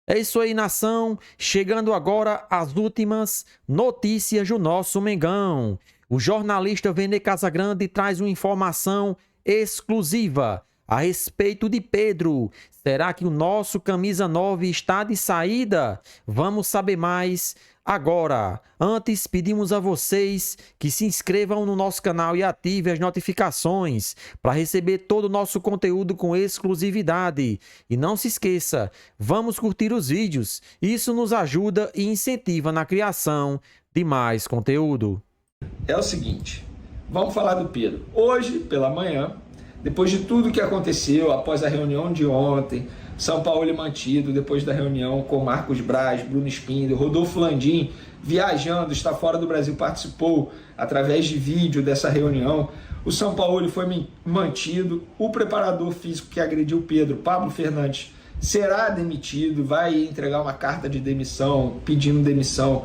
É isso aí, nação. Chegando agora às últimas notícias do nosso Mengão. O jornalista Vene Casagrande traz uma informação exclusiva a respeito de Pedro. Será que o nosso camisa 9 está de saída? Vamos saber mais agora. Antes, pedimos a vocês que se inscrevam no nosso canal e ativem as notificações para receber todo o nosso conteúdo com exclusividade. E não se esqueça, vamos curtir os vídeos. Isso nos ajuda e incentiva na criação de mais conteúdo. É o seguinte, vamos falar do Pedro. Hoje, pela manhã, depois de tudo que aconteceu, após a reunião de ontem, São Paulo mantido, depois da reunião com Marcos Braz, Bruno Spindel, Rodolfo Landim, viajando, está fora do Brasil, participou através de vídeo dessa reunião. O São Paulo foi mantido, o preparador físico que agrediu o Pedro, Pablo Fernandes, será demitido, vai entregar uma carta de demissão, pedindo demissão,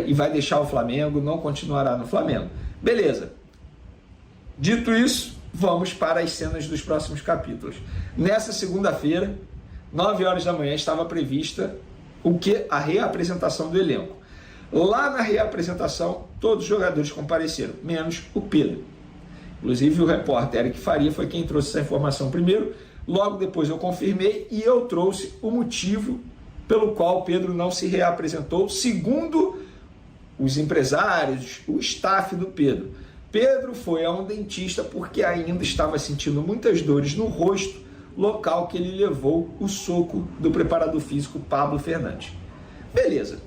e vai deixar o Flamengo, não continuará no Flamengo. Beleza. Dito isso, vamos para as cenas dos próximos capítulos. Nessa segunda-feira, 9 horas da manhã, estava prevista a reapresentação do elenco. Lá na reapresentação, todos os jogadores compareceram, menos o Pedro. Inclusive o repórter Eric Faria foi quem trouxe essa informação primeiro. Logo depois eu confirmei e eu trouxe o motivo pelo qual o Pedro não se reapresentou, segundo os empresários, o staff do Pedro. Pedro foi a um dentista porque ainda estava sentindo muitas dores no rosto, local que ele levou o soco do preparador físico Pablo Fernandes. Beleza,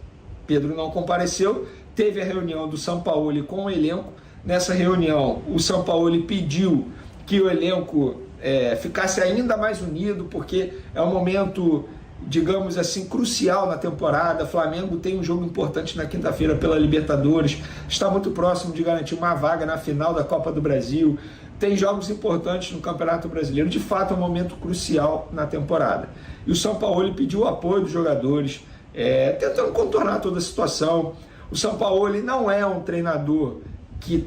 Pedro não compareceu, teve a reunião do São Paulo com o elenco. Nessa reunião, o São Paulo pediu que o elenco ficasse ainda mais unido, porque é um momento, digamos assim, crucial na temporada. Flamengo tem um jogo importante na quinta-feira pela Libertadores, está muito próximo de garantir uma vaga na final da Copa do Brasil, tem jogos importantes no Campeonato Brasileiro. De fato, é um momento crucial na temporada. E o São Paulo pediu o apoio dos jogadores, tentando contornar toda a situação. O São Paulo não é um treinador que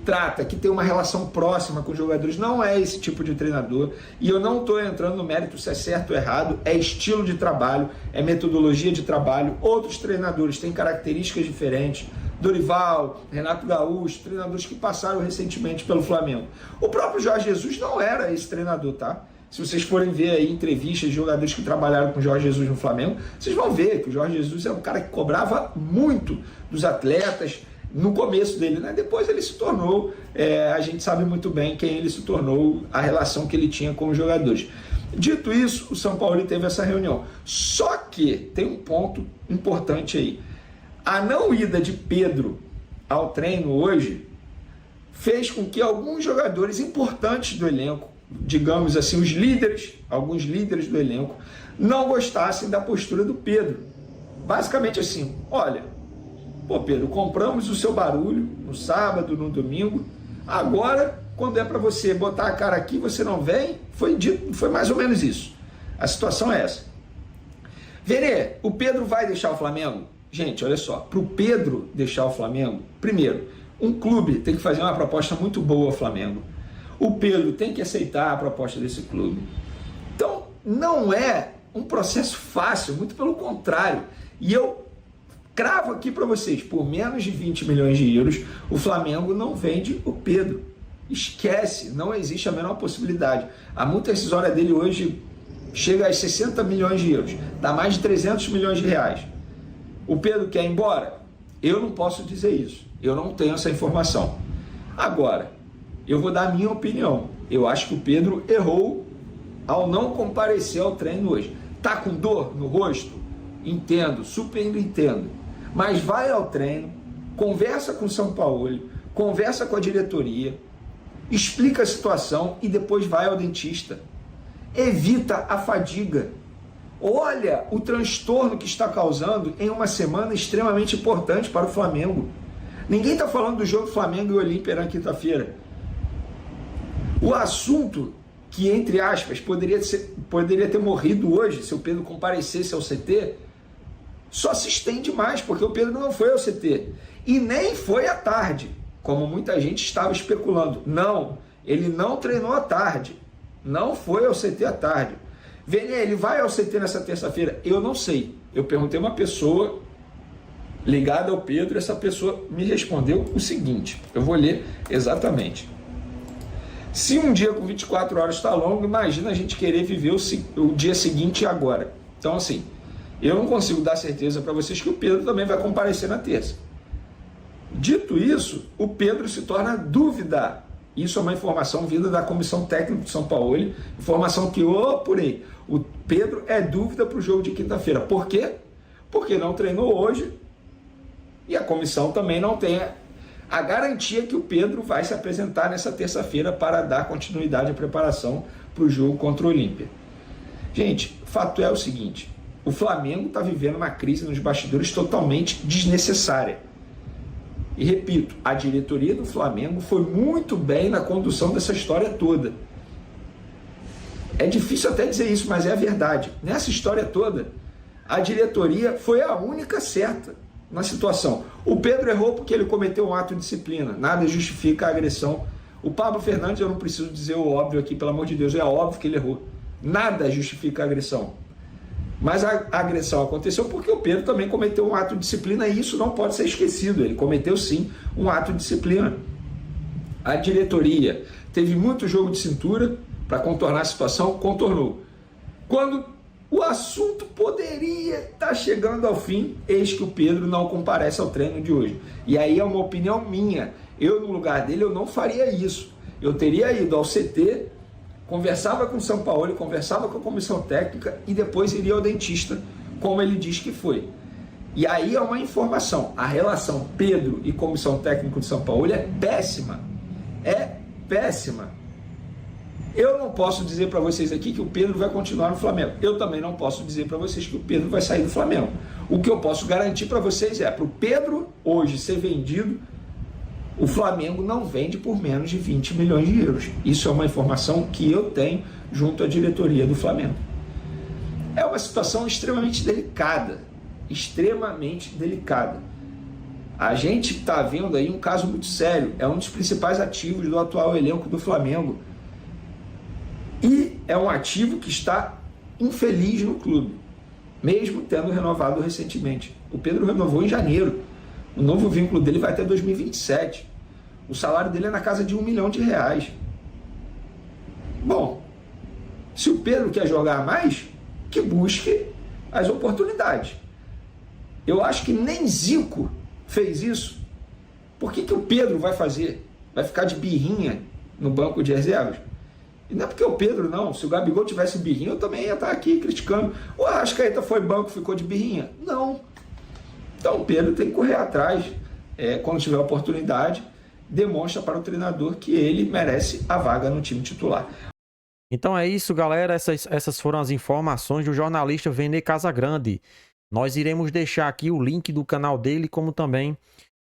tem uma relação próxima com os jogadores, não é esse tipo de treinador, e eu não estou entrando no mérito se é certo ou errado, é estilo de trabalho, é metodologia de trabalho. Outros treinadores têm características diferentes, Dorival, Renato Gaúcho, treinadores que passaram recentemente pelo Flamengo. O próprio Jorge Jesus não era esse treinador, tá? Se vocês forem ver aí entrevistas de jogadores que trabalharam com o Jorge Jesus no Flamengo, vocês vão ver que o Jorge Jesus é um cara que cobrava muito dos atletas, no começo dele, né? Depois ele se tornou, a gente sabe muito bem quem ele se tornou, a relação que ele tinha com os jogadores. Dito isso, o São Paulo teve essa reunião. Só que tem um ponto importante aí. A não ida de Pedro ao treino hoje fez com que alguns jogadores importantes do elenco, digamos assim, alguns líderes do elenco, não gostassem da postura do Pedro. Basicamente assim, olha, pô, Pedro, compramos o seu barulho no sábado, no domingo. Agora, quando é para você botar a cara aqui, você não vem. Foi mais ou menos isso. A situação é essa. Vene, o Pedro vai deixar o Flamengo? Gente, olha só. Para o Pedro deixar o Flamengo, primeiro, um clube tem que fazer uma proposta muito boa ao Flamengo. O Pedro tem que aceitar a proposta desse clube. Então, não é um processo fácil, muito pelo contrário. E eu cravo aqui para vocês, por menos de 20 milhões de euros, o Flamengo não vende o Pedro. Esquece, não existe a menor possibilidade. A multa rescisória dele hoje chega a 60 milhões de euros, dá mais de 300 milhões de reais. O Pedro quer ir embora? Eu não posso dizer isso, eu não tenho essa informação. Agora, eu vou dar a minha opinião. Eu acho que o Pedro errou ao não comparecer ao treino hoje. Tá com dor no rosto? Entendo, super entendo. Mas vai ao treino, conversa com o São Paulo, conversa com a diretoria, explica a situação e depois vai ao dentista. Evita a fadiga. Olha o transtorno que está causando em uma semana extremamente importante para o Flamengo. Ninguém está falando do jogo Flamengo e Olímpia na quinta-feira. O assunto que, entre aspas, poderia ter morrido hoje se o Pedro comparecesse ao CT, só se estende mais, porque o Pedro não foi ao CT. E nem foi à tarde, como muita gente estava especulando. Não, ele não treinou à tarde. Não foi ao CT à tarde. Vene, ele vai ao CT nessa terça-feira? Eu não sei. Eu perguntei a uma pessoa ligada ao Pedro, essa pessoa me respondeu o seguinte, eu vou ler exatamente. Se um dia com 24 horas está longo, imagina a gente querer viver o dia seguinte agora. Então, assim, eu não consigo dar certeza para vocês que o Pedro também vai comparecer na terça. Dito isso, o Pedro se torna dúvida. Isso é uma informação vinda da Comissão Técnica de São Paulo, informação que eu apurei. O Pedro é dúvida para o jogo de quinta-feira. Por quê? Porque não treinou hoje e a comissão também não tem a garantia que o Pedro vai se apresentar nessa terça-feira para dar continuidade à preparação para o jogo contra o Olímpia. Gente, fato é o seguinte, o Flamengo está vivendo uma crise nos bastidores totalmente desnecessária. E repito, a diretoria do Flamengo foi muito bem na condução dessa história toda. É difícil até dizer isso, mas é a verdade. Nessa história toda, a diretoria foi a única certa na situação. O Pedro errou porque ele cometeu um ato de disciplina. Nada justifica a agressão. O Pablo Fernandes, eu não preciso dizer o óbvio aqui, pelo amor de Deus, é óbvio que ele errou. Nada justifica a agressão. Mas a agressão aconteceu porque o Pedro também cometeu um ato de disciplina e isso não pode ser esquecido. Ele cometeu sim um ato de disciplina. A diretoria teve muito jogo de cintura para contornar a situação, contornou. Quando o assunto poderia estar chegando ao fim, eis que o Pedro não comparece ao treino de hoje. E aí é uma opinião minha. Eu, no lugar dele, eu não faria isso. Eu teria ido ao CT, conversava com o São Paulo, conversava com a comissão técnica e depois iria ao dentista, como ele diz que foi. E aí é uma informação, a relação Pedro e comissão técnica de São Paulo é péssima. É péssima. Eu não posso dizer para vocês aqui que o Pedro vai continuar no Flamengo. Eu também não posso dizer para vocês que o Pedro vai sair do Flamengo. O que eu posso garantir para vocês é, para o Pedro hoje ser vendido, o Flamengo não vende por menos de 20 milhões de euros. Isso é uma informação que eu tenho junto à diretoria do Flamengo. É uma situação extremamente delicada. Extremamente delicada. A gente está vendo aí um caso muito sério. É um dos principais ativos do atual elenco do Flamengo. E é um ativo que está infeliz no clube, mesmo tendo renovado recentemente. O Pedro renovou em janeiro. O novo vínculo dele vai até 2027. O salário dele é na casa de R$1 milhão. Bom, se o Pedro quer jogar mais, que busque as oportunidades. Eu acho que nem Zico fez isso. Por que o Pedro vai fazer? Vai ficar de birrinha no banco de reservas? E não é porque o Pedro não. Se o Gabigol tivesse birrinha, eu também ia estar aqui criticando. O Arrascaeta foi banco, ficou de birrinha? Não. Então o Pedro tem que correr atrás, quando tiver oportunidade, demonstra para o treinador que ele merece a vaga no time titular. Então é isso, galera. Essas foram as informações do jornalista Vene Casagrande. Nós iremos deixar aqui o link do canal dele, como também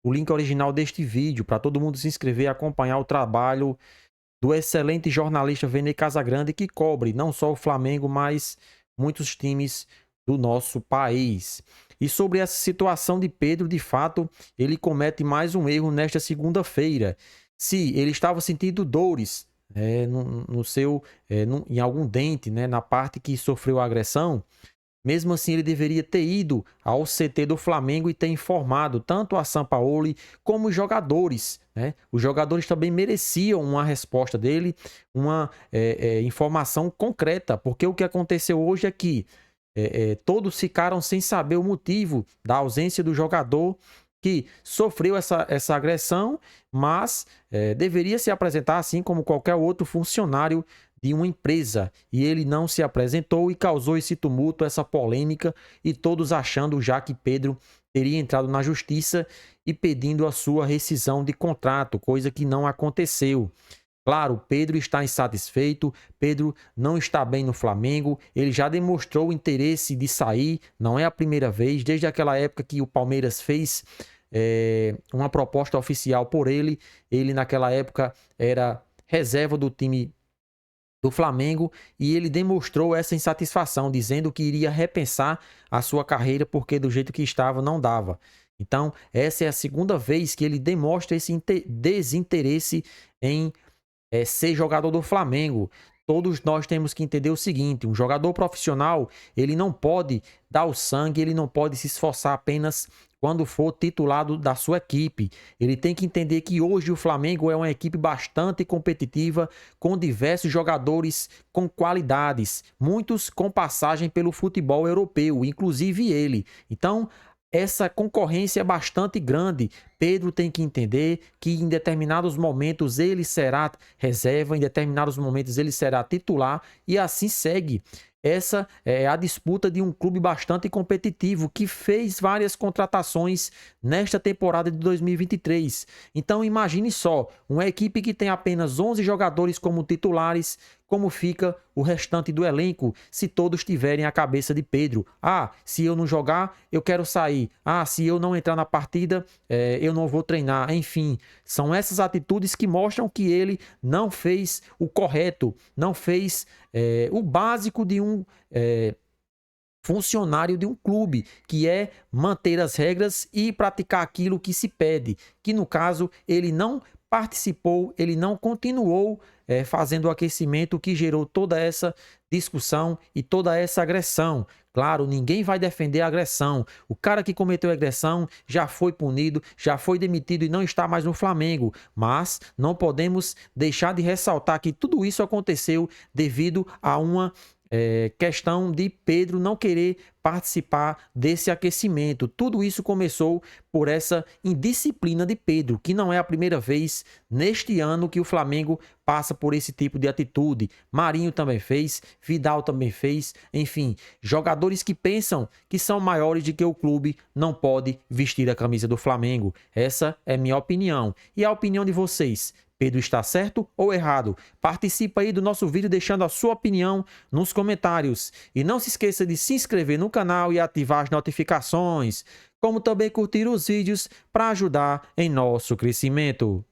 o link original deste vídeo, para todo mundo se inscrever e acompanhar o trabalho do excelente jornalista Vene Casagrande, que cobre não só o Flamengo, mas muitos times do nosso país. E sobre essa situação de Pedro, de fato, ele comete mais um erro nesta segunda-feira. Se ele estava sentindo dores em algum dente, na parte que sofreu a agressão, mesmo assim ele deveria ter ido ao CT do Flamengo e ter informado tanto a Sampaoli como os jogadores. Os jogadores também mereciam uma resposta dele, uma informação concreta, porque o que aconteceu hoje é que todos ficaram sem saber o motivo da ausência do jogador que sofreu essa agressão, mas deveria se apresentar assim como qualquer outro funcionário de uma empresa. E ele não se apresentou e causou esse tumulto, essa polêmica, e todos achando já que Pedro teria entrado na justiça e pedindo a sua rescisão de contrato, coisa que não aconteceu. Claro, Pedro está insatisfeito, Pedro não está bem no Flamengo, ele já demonstrou o interesse de sair, não é a primeira vez, desde aquela época que o Palmeiras fez uma proposta oficial por ele naquela época era reserva do time do Flamengo e ele demonstrou essa insatisfação, dizendo que iria repensar a sua carreira porque do jeito que estava não dava. Então, essa é a segunda vez que ele demonstra esse desinteresse em ser jogador do Flamengo. todos nós temos que entender o seguinte: um jogador profissional, ele não pode dar o sangue, ele não pode se esforçar apenas quando for titulado da sua equipe. Ele tem que entender que hoje o Flamengo é uma equipe bastante competitiva, com diversos jogadores com qualidades, muitos com passagem pelo futebol europeu, inclusive ele. Então, essa concorrência é bastante grande. Pedro tem que entender que em determinados momentos ele será reserva, em determinados momentos ele será titular, e assim segue. Essa é a disputa de um clube bastante competitivo que fez várias contratações nesta temporada de 2023. Então imagine só, uma equipe que tem apenas 11 jogadores como titulares, como fica o restante do elenco se todos tiverem a cabeça de Pedro. Ah, se eu não jogar, eu quero sair. Ah, se eu não entrar na partida, eu não vou treinar. Enfim, são essas atitudes que mostram que ele não fez o correto, não fez o básico de um funcionário de um clube, que é manter as regras e praticar aquilo que se pede, que no caso ele não participou, ele não continuou fazendo o aquecimento que gerou toda essa discussão e toda essa agressão. Claro, ninguém vai defender a agressão. O cara que cometeu a agressão já foi punido, já foi demitido e não está mais no Flamengo. Mas não podemos deixar de ressaltar que tudo isso aconteceu devido a uma questão de Pedro não querer participar desse aquecimento. Tudo isso começou por essa indisciplina de Pedro, que não é a primeira vez neste ano que o Flamengo passa por esse tipo de atitude. Marinho também fez, Vidal também fez, enfim, jogadores que pensam que são maiores do que o clube não pode vestir a camisa do Flamengo. Essa é minha opinião. E a opinião de vocês? Pedro está certo ou errado? Participa aí do nosso vídeo deixando a sua opinião nos comentários. E não se esqueça de se inscrever no canal e ativar as notificações, como também curtir os vídeos para ajudar em nosso crescimento.